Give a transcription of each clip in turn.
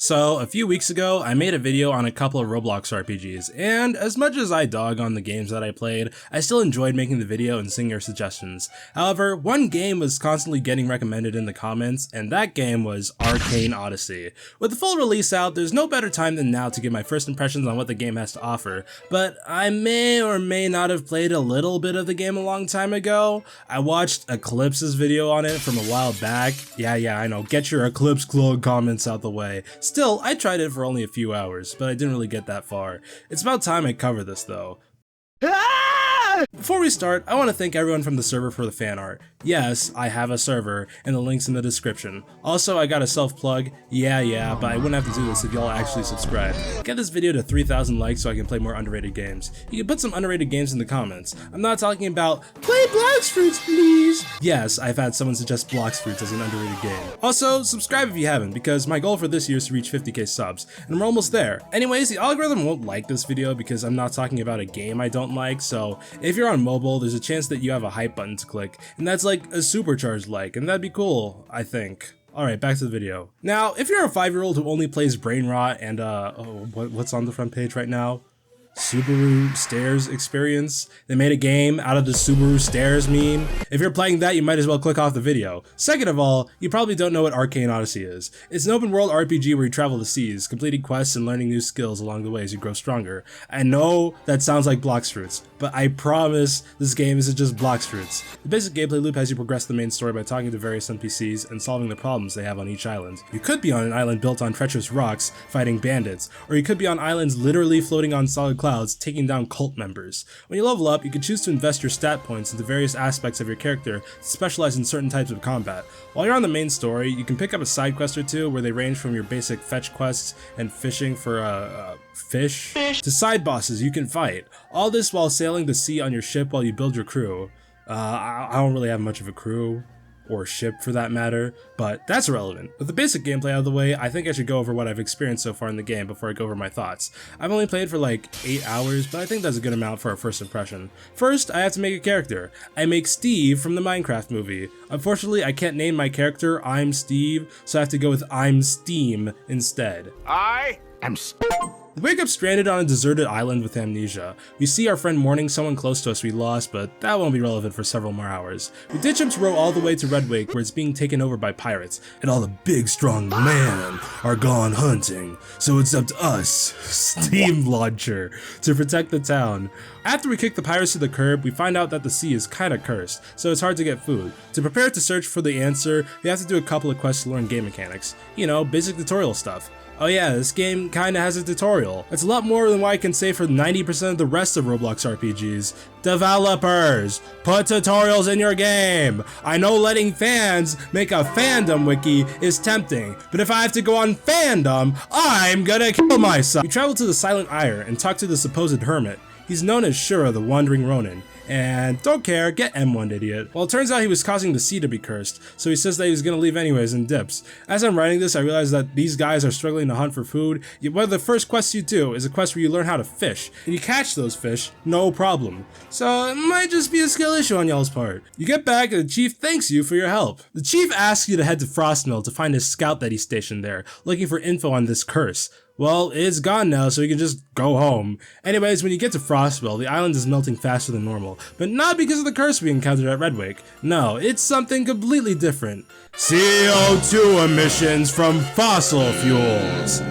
So, a few weeks ago, I made a video on a couple of Roblox RPGs, and as much as I dog on the games that I played, I still enjoyed making the video and seeing your suggestions. However, one game was constantly getting recommended in the comments, and that game was Arcane Odyssey. With the full release out, there's no better time than now to give my first impressions on what the game has to offer, but I may or may not have played a little bit of the game a long time ago. I watched Eclipse's video on it from a while back. Yeah, I know, get your Eclipse clone comments out the way. Still, I tried it for only a few hours, but I didn't really get that far. It's about time I cover this though. Before we start, I want to thank everyone from the server for the fan art. Yes, I have a server, and the link's in the description. Also, I got a self-plug. Yeah, but I wouldn't have to do this if y'all actually subscribe. Get this video to 3,000 likes so I can play more underrated games. You can put some underrated games in the comments. I'm not talking about, play Blox Fruits, please! Yes, I've had someone suggest Blox Fruits as an underrated game. Also, subscribe if you haven't, because my goal for this year is to reach 50k subs, and we're almost there. Anyways, the algorithm won't like this video because I'm not talking about a game I don't like, so if you're on mobile, there's a chance that you have a hype button to click, and that's like a supercharged like, and that'd be cool, I think. Alright, back to the video. Now, if you're a 5-year-old who only plays Brain Rot and what's on the front page right now? Subaru Stairs Experience. They made a game out of the Subaru Stairs meme. If you're playing that, you might as well click off the video. Second of all, you probably don't know what Arcane Odyssey is. It's an open world RPG where you travel the seas, completing quests and learning new skills along the way as you grow stronger. I know that sounds like Blox Fruits, but I promise this game isn't just Blox Fruits. The basic gameplay loop has you progress the main story by talking to various NPCs and solving the problems they have on each island. You could be on an island built on treacherous rocks, fighting bandits, or you could be on islands literally floating on solid clouds, taking down cult members. When you level up, you can choose to invest your stat points into various aspects of your character to specialize in certain types of combat. While you're on the main story, you can pick up a side quest or two where they range from your basic fetch quests and fishing for fish to side bosses you can fight. All this while sailing the sea on your ship while you build your crew. I don't really have much of a crew, or ship for that matter, but that's irrelevant. With the basic gameplay out of the way, I think I should go over what I've experienced so far in the game before I go over my thoughts. I've only played for like 8 hours, but I think that's a good amount for a first impression. First, I have to make a character. I make Steve from the Minecraft movie. Unfortunately, I can't name my character I'm Steve, so I have to go with I'm Steam instead. I am We wake up stranded on a deserted island with amnesia. We see our friend mourning someone close to us we lost, but that won't be relevant for several more hours. We ditch him to row all the way to Redwake, where it's being taken over by pirates, and all the big strong men are gone hunting, so it's up to us, Steam Launcher, to protect the town. After we kick the pirates to the curb, we find out that the sea is kinda cursed, so it's hard to get food. To prepare to search for the answer, we have to do a couple of quests to learn game mechanics. You know, basic tutorial stuff. Oh yeah, this game kinda has a tutorial. It's a lot more than what I can say for 90% of the rest of Roblox RPGs. Developers, put tutorials in your game! I know letting fans make a fandom wiki is tempting, but if I have to go on fandom, I'm gonna kill myself! We travel to the Silent Isle and talk to the supposed hermit. He's known as Shura the Wandering Ronin. And don't care, get M1 idiot. Well, it turns out he was causing the sea to be cursed, so he says that he's gonna leave anyways and dips. As I'm writing this, I realize that these guys are struggling to hunt for food, yet one of the first quests you do is a quest where you learn how to fish, and you catch those fish, no problem. So it might just be a skill issue on y'all's part. You get back and the chief thanks you for your help. The chief asks you to head to Frostmill to find his scout that he stationed there, looking for info on this curse. Well, it's gone now, so you can just go home. Anyways, when you get to Frostmill, the island is melting faster than normal, but not because of the curse we encountered at Redwake. No, it's something completely different. CO2 emissions from fossil fuels.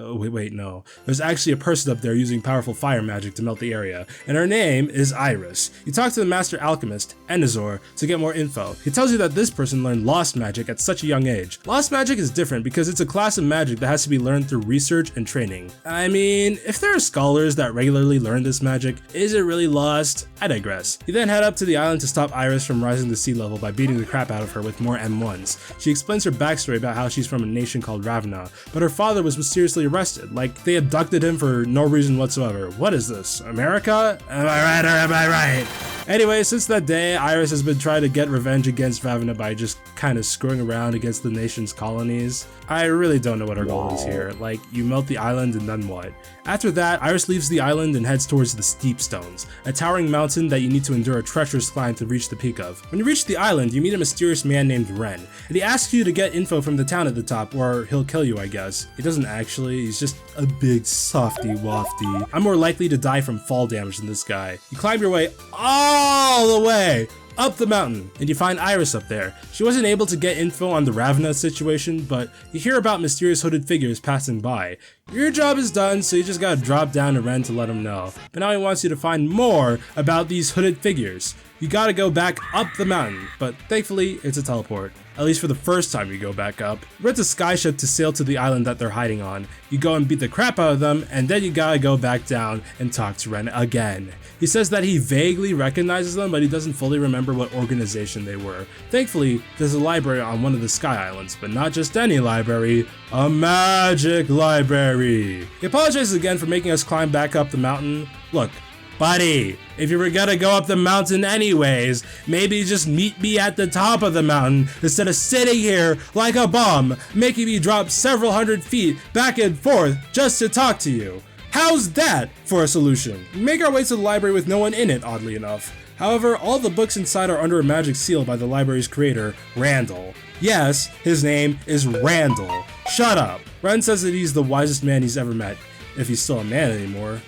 Wait, no. There's actually a person up there using powerful fire magic to melt the area, and her name is Iris. You talk to the master alchemist, Enizor, to get more info. He tells you that this person learned lost magic at such a young age. Lost magic is different because it's a class of magic that has to be learned through research and training. I mean, if there are scholars that regularly learn this magic, is it really lost? I digress. You then head up to the island to stop Iris from rising to sea level by beating the crap out of her with more M1s. She explains her backstory about how she's from a nation called Ravna, but her father was mysteriously arrested, like they abducted him for no reason whatsoever. What is this, America? Am I right or am I right? Anyway, since that day, Iris has been trying to get revenge against Ravana by just kind of screwing around against the nation's colonies. I really don't know what her goal is here. Like, you melt the island and then what? After that, Iris leaves the island and heads towards the Steep Stones, a towering mountain that you need to endure a treacherous climb to reach the peak of. When you reach the island, you meet a mysterious man named Ren, and he asks you to get info from the town at the top, or he'll kill you, I guess. He doesn't actually, he's just a big softy wafty. I'm more likely to die from fall damage than this guy. You climb your way all the way up the mountain, and you find Iris up there. She wasn't able to get info on the Ravana situation, but you hear about mysterious hooded figures passing by. Your job is done, so you just gotta drop down to Ren to let him know. But now he wants you to find more about these hooded figures. You gotta go back up the mountain, but thankfully it's a teleport. At least for the first time you go back up. Rent a skyship to sail to the island that they're hiding on. You go and beat the crap out of them, and then you gotta go back down and talk to Ren again. He says that he vaguely recognizes them, but he doesn't fully remember what organization they were. Thankfully, there's a library on one of the Sky Islands, but not just any library, a magic library. He apologizes again for making us climb back up the mountain. Look, buddy, if you were gonna go up the mountain anyways, maybe just meet me at the top of the mountain instead of sitting here like a bum, making me drop several hundred feet back and forth just to talk to you. How's that for a solution? We make our way to the library with no one in it, oddly enough. However, all the books inside are under a magic seal by the library's creator, Randall. Yes, his name is Randall. Shut up. Ren says that he's the wisest man he's ever met, if he's still a man anymore.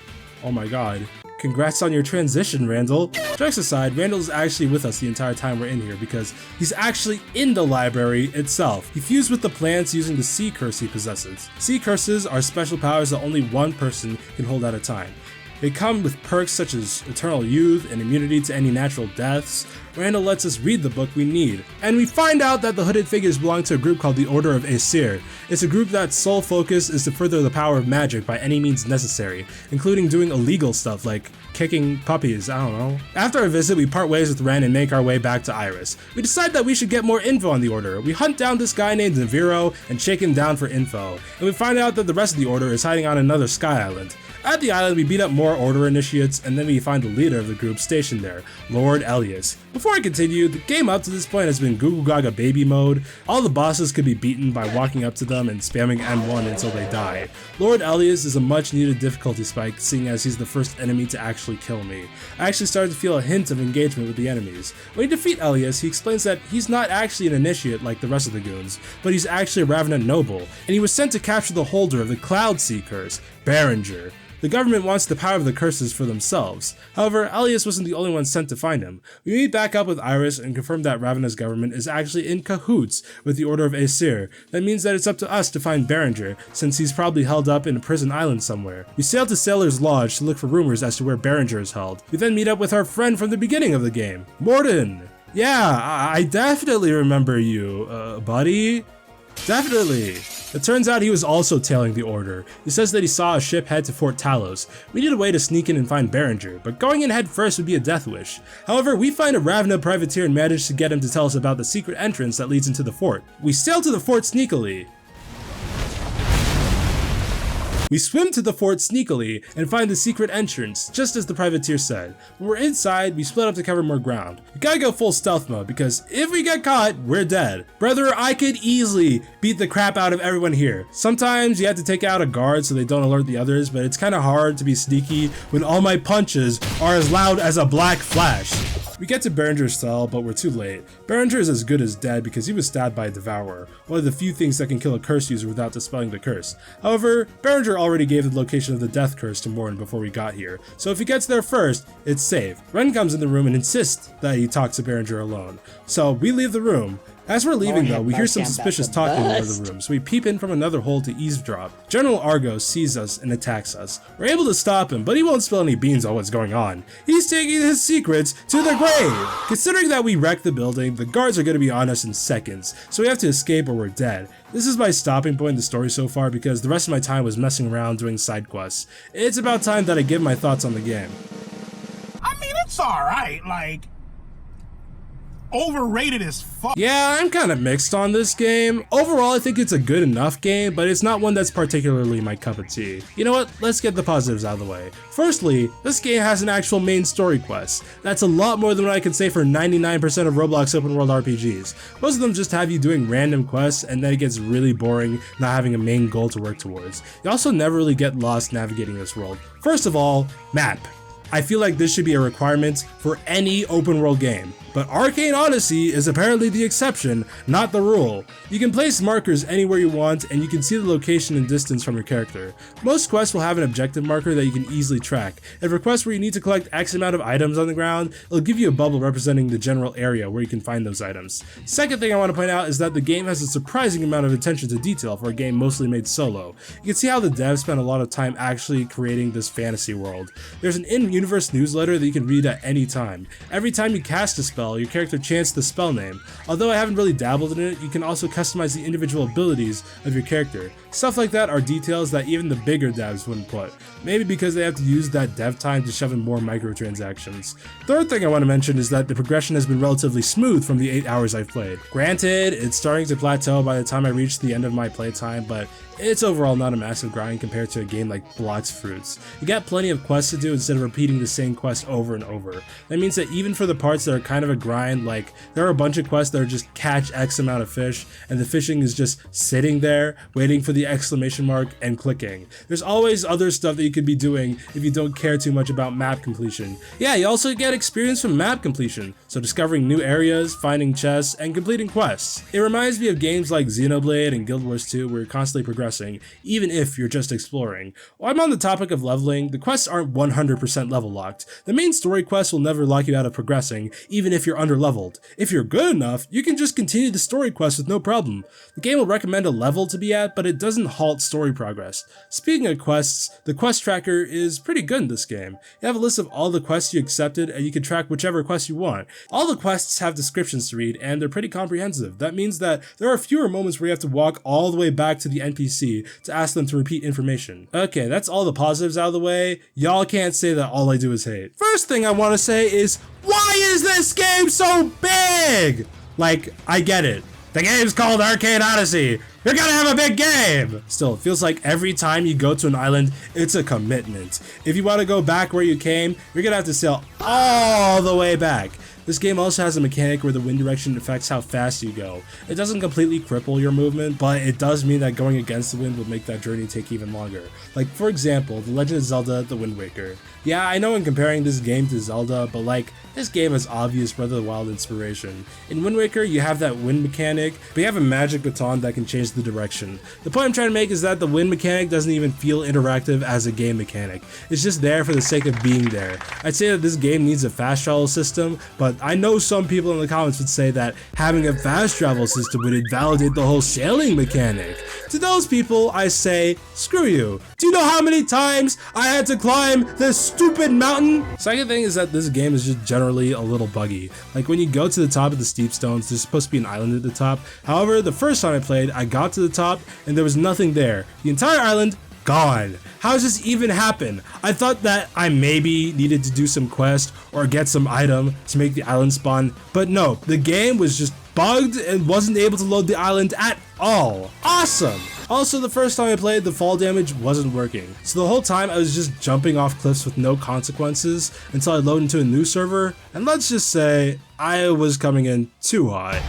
Oh my god. Congrats on your transition, Randall. Jokes aside, Randall is actually with us the entire time we're in here because he's actually in the library itself. He fused with the plants using the sea curse he possesses. Sea curses are special powers that only one person can hold at a time. They come with perks such as eternal youth and immunity to any natural deaths. Randall lets us read the book we need. And we find out that the hooded figures belong to a group called the Order of Aesir. It's a group that's sole focus is to further the power of magic by any means necessary, including doing illegal stuff like kicking puppies, I don't know. After our visit, we part ways with Ren and make our way back to Iris. We decide that we should get more info on the Order. We hunt down this guy named Naviro and shake him down for info. And we find out that the rest of the Order is hiding on another sky island. At the island, we beat up more Order initiates, and then we find the leader of the group stationed there, Lord Elias. Before I continue, the game up to this point has been Goo Goo Gaga baby mode. All the bosses could be beaten by walking up to them and spamming M1 until they die. Lord Elias is a much needed difficulty spike, seeing as he's the first enemy to actually kill me. I actually started to feel a hint of engagement with the enemies. When you defeat Elias, he explains that he's not actually an initiate like the rest of the goons, but he's actually a Ravana noble, and he was sent to capture the holder of the Cloud Sea Curse, Berenger. The government wants the power of the curses for themselves. However, Elias wasn't the only one sent to find him. We meet back up with Iris and confirm that Ravana's government is actually in cahoots with the Order of Aesir. That means that it's up to us to find Berenger, since he's probably held up in a prison island somewhere. We sail to Sailor's Lodge to look for rumors as to where Berenger is held. We then meet up with our friend from the beginning of the game, Morden. Yeah, I definitely remember you, buddy. Definitely. It turns out he was also tailing the Order. He says that he saw a ship head to Fort Talos. We need a way to sneak in and find Berenger, but going in head first would be a death wish. However, we find a Ravana privateer and manage to get him to tell us about the secret entrance that leads into the fort. We sail to the fort sneakily. We swim to the fort sneakily and find the secret entrance, just as the privateer said. When we're inside, we split up to cover more ground. We gotta go full stealth mode because if we get caught, we're dead. Brother, I could easily beat the crap out of everyone here. Sometimes you have to take out a guard so they don't alert the others, but it's kinda hard to be sneaky when all my punches are as loud as a black flash. We get to Berenger's cell, but we're too late. Berenger is as good as dead because he was stabbed by a Devourer, one of the few things that can kill a curse user without dispelling the curse. However, Berenger already gave the location of the death curse to Morton before we got here, so if he gets there first, it's safe. Ren comes in the room and insists that he talks to Berenger alone, so we leave the room. As we're leaving though, we hear some suspicious talking in one of the rooms, so we peep in from another hole to eavesdrop. General Argos sees us and attacks us. We're able to stop him, but he won't spill any beans on what's going on. He's taking his secrets to the grave! Considering that we wrecked the building, the guards are going to be on us in seconds, so we have to escape or we're dead. This is my stopping point in the story so far because the rest of my time was messing around doing side quests. It's about time that I give my thoughts on the game. I mean, it's alright, like... overrated as fuck. Yeah, I'm kind of mixed on this game. Overall, I think it's a good enough game, but it's not one that's particularly my cup of tea. You know what? Let's get the positives out of the way. Firstly, this game has an actual main story quest. That's a lot more than what I can say for 99% of Roblox open world RPGs. Most of them just have you doing random quests, and then it gets really boring not having a main goal to work towards. You also never really get lost navigating this world. First of all, map. I feel like this should be a requirement for any open world game, but Arcane Odyssey is apparently the exception, not the rule. You can place markers anywhere you want, and you can see the location and distance from your character. Most quests will have an objective marker that you can easily track, and for quests where you need to collect X amount of items on the ground, it'll give you a bubble representing the general area where you can find those items. Second thing I want to point out is that the game has a surprising amount of attention to detail for a game mostly made solo. You can see how the devs spent a lot of time actually creating this fantasy world. There's an in-universe newsletter that you can read at any time. Every time you cast a spell, your character chants the spell name. Although I haven't really dabbled in it, you can also customize the individual abilities of your character. Stuff like that are details that even the bigger devs wouldn't put. Maybe because they have to use that dev time to shove in more microtransactions. Third thing I want to mention is that the progression has been relatively smooth from the 8 hours I've played. Granted, it's starting to plateau by the time I reach the end of my playtime, but it's overall not a massive grind compared to a game like Blox Fruits. You got plenty of quests to do instead of repeating the same quest over and over. That means that even for the parts that are kind of a grind, like there are a bunch of quests that are just catch X amount of fish, and the fishing is just sitting there waiting for the exclamation mark and clicking. There's always other stuff that you could be doing if you don't care too much about map completion. Yeah, you also get experience from map completion, so discovering new areas, finding chests, and completing quests. It reminds me of games like Xenoblade and Guild Wars 2 where you're constantly progressing, even if you're just exploring. While I'm on the topic of leveling, the quests aren't 100% level locked. The main story quests will never lock you out of progressing, even if you're under leveled. If you're good enough, you can just continue the story quest with no problem. The game will recommend a level to be at, but it doesn't halt story progress. Speaking of quests, the quest tracker is pretty good in this game. You have a list of all the quests you accepted, and you can track whichever quest you want. All the quests have descriptions to read, and they're pretty comprehensive. That means that there are fewer moments where you have to walk all the way back to the NPC to ask them to repeat information. Okay, that's all the positives out of the way. Y'all can't say that all I do is hate. First thing I want to say is, why is this game so big? Like, I get it. The game's called Arcane Odyssey. You're gonna have a big game! Still, it feels like every time you go to an island, it's a commitment. If you want to go back where you came, you're gonna have to sail all the way back. This game also has a mechanic where the wind direction affects how fast you go. It doesn't completely cripple your movement, but it does mean that going against the wind would make that journey take even longer. Like, for example, The Legend of Zelda: The Wind Waker. Yeah, I know I'm comparing this game to Zelda, but like, this game has obvious Breath of the Wild inspiration. In Wind Waker, you have that wind mechanic, but you have a magic baton that can change the direction. The point I'm trying to make is that the wind mechanic doesn't even feel interactive as a game mechanic. It's just there for the sake of being there. I'd say that this game needs a fast travel system, but I know some people in the comments would say that having a fast travel system would invalidate the whole sailing mechanic. To those people, I say, screw you. Do you know how many times I had to climb this stupid mountain? Second thing is that this game is just generally a little buggy. Like when you go to the top of the steep stones, there's supposed to be an island at the top. However, the first time I played, I got to the top and there was nothing there. The entire island, gone. How does this even happen? I thought that I maybe needed to do some quest or get some item to make the island spawn, but no, the game was just bugged and wasn't able to load the island at all. Awesome! Also, the first time I played, the fall damage wasn't working. So the whole time I was just jumping off cliffs with no consequences until I load into a new server, and let's just say I was coming in too hot.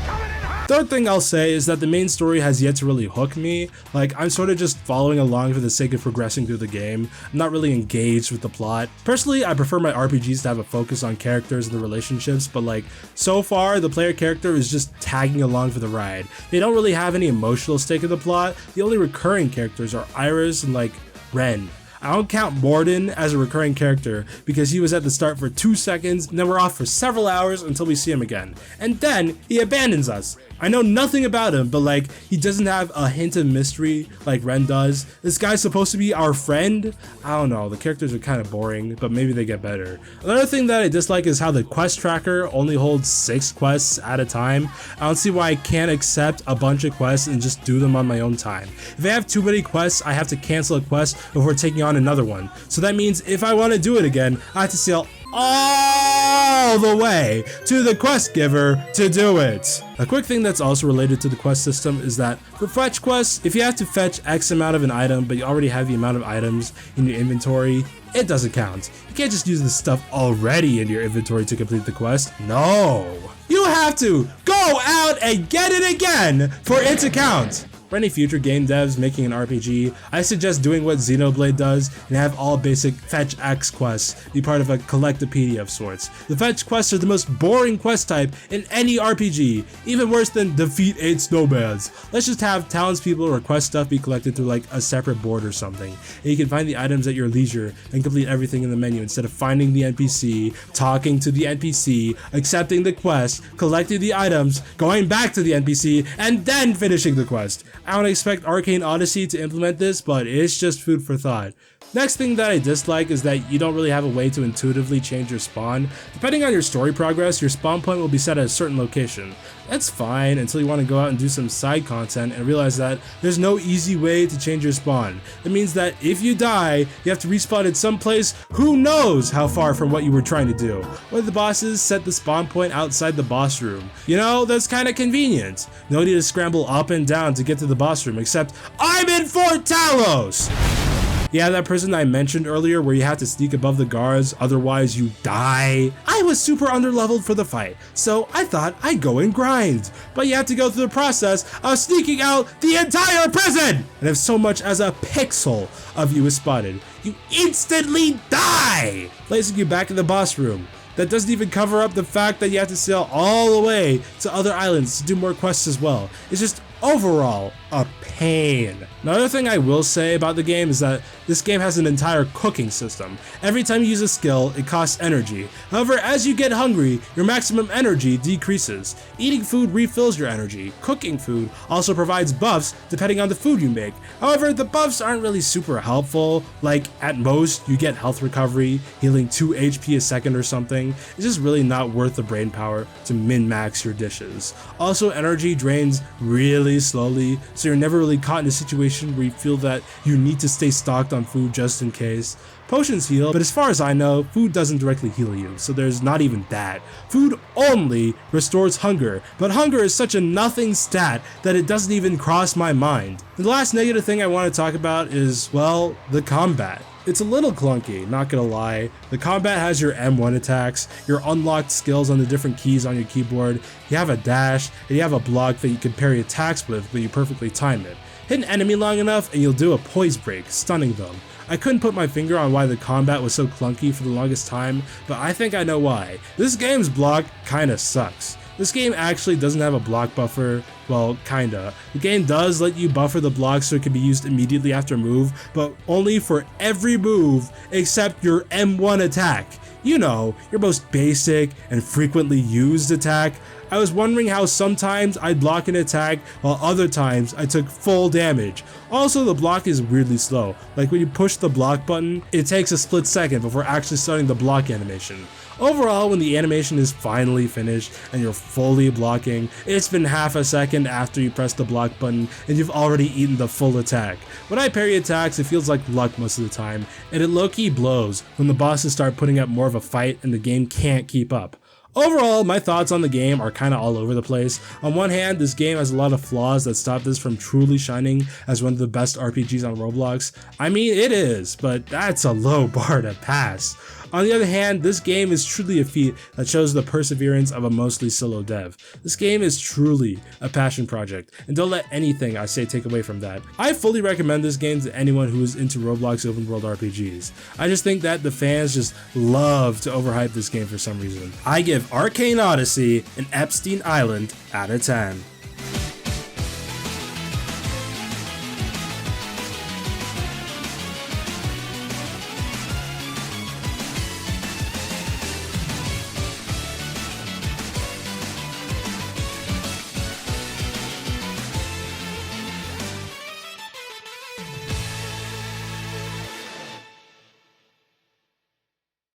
Third thing I'll say is that the main story has yet to really hook me. Like, I'm sort of just following along for the sake of progressing through the game. I'm not really engaged with the plot. Personally, I prefer my RPGs to have a focus on characters and the relationships, but like, so far, the player character is just tagging along for the ride. They don't really have any emotional stake in the plot. The only recurring characters are Iris and like, Ren. I don't count Morden as a recurring character because he was at the start for 2 seconds and then we're off for several hours until we see him again. And then he abandons us. I know nothing about him, but like, he doesn't have a hint of mystery like Ren does. This guy's supposed to be our friend? I don't know, the characters are kind of boring, but maybe they get better. Another thing that I dislike is how the quest tracker only holds 6 quests at a time. I don't see why I can't accept a bunch of quests and just do them on my own time. If I have too many quests, I have to cancel a quest before taking on another one. So that means if I want to do it again, I have to sail all the way to the quest giver to do it. A quick thing that's also related to the quest system is that for fetch quests, if you have to fetch X amount of an item, but you already have the amount of items in your inventory, it doesn't count. You can't just use the stuff already in your inventory to complete the quest. No! You have to go out and get it again for it to count. For any future game devs making an RPG, I suggest doing what Xenoblade does and have all basic fetch X quests be part of a collectopedia of sorts. The fetch quests are the most boring quest type in any RPG, even worse than defeat 8 snowbands. Let's just have townspeople or quest stuff be collected through like a separate board or something, and you can find the items at your leisure and complete everything in the menu instead of finding the NPC, talking to the NPC, accepting the quest, collecting the items, going back to the NPC, and then finishing the quest. I don't expect Arcane Odyssey to implement this, but it's just food for thought. Next thing that I dislike is that you don't really have a way to intuitively change your spawn. Depending on your story progress, your spawn point will be set at a certain location. That's fine until you want to go out and do some side content and realize that there's no easy way to change your spawn. It means that if you die, you have to respawn at some place who knows how far from what you were trying to do. One of the bosses set the spawn point outside the boss room. You know, that's kind of convenient. No need to scramble up and down to get to the boss room, except I'm in Fort Talos! Yeah, that person I mentioned earlier where you have to sneak above the guards, otherwise you die. I was super underleveled for the fight, so I thought I'd go and grind. But you have to go through the process of sneaking out the entire prison! And if so much as a pixel of you is spotted, you instantly die! Placing you back in the boss room. That doesn't even cover up the fact that you have to sail all the way to other islands to do more quests as well. It's just overall a pain. Another thing I will say about the game is that this game has an entire cooking system. Every time you use a skill, it costs energy. However, as you get hungry, your maximum energy decreases. Eating food refills your energy. Cooking food also provides buffs depending on the food you make. However, the buffs aren't really super helpful. Like, at most, you get health recovery, healing 2 HP a second or something. It's just really not worth the brain power to min-max your dishes. Also, energy drains really slowly, so you're never really caught in a situation where you feel that you need to stay stocked on food just in case. Potions heal, but as far as I know, food doesn't directly heal you, so there's not even that. Food only restores hunger, but hunger is such a nothing stat that it doesn't even cross my mind. The last negative thing I want to talk about is, well, the combat. It's a little clunky, not gonna lie. The combat has your M1 attacks, your unlocked skills on the different keys on your keyboard, you have a dash, and you have a block that you can parry attacks with when you perfectly time it. Hit an enemy long enough and you'll do a poise break, stunning them. I couldn't put my finger on why the combat was so clunky for the longest time, but I think I know why. This game's block kinda sucks. This game actually doesn't have a block buffer, well, kinda. The game does let you buffer the block so it can be used immediately after a move, but only for every move except your M1 attack. You know, your most basic and frequently used attack. I was wondering how sometimes I'd block an attack while other times I took full damage. Also, the block is weirdly slow. Like when you push the block button, it takes a split second before actually starting the block animation. Overall, when the animation is finally finished and you're fully blocking, it's been half a second after you press the block button and you've already eaten the full attack. When I parry attacks, it feels like luck most of the time, and it low-key blows when the bosses start putting up more of a fight and the game can't keep up. Overall, my thoughts on the game are kinda all over the place. On one hand, this game has a lot of flaws that stop this from truly shining as one of the best RPGs on Roblox. I mean, it is, but that's a low bar to pass. On the other hand, this game is truly a feat that shows the perseverance of a mostly solo dev. This game is truly a passion project, and don't let anything I say take away from that. I fully recommend this game to anyone who is into Roblox open world RPGs. I just think that the fans just love to overhype this game for some reason. I give Arcane Odyssey an Epstein Island out of 10.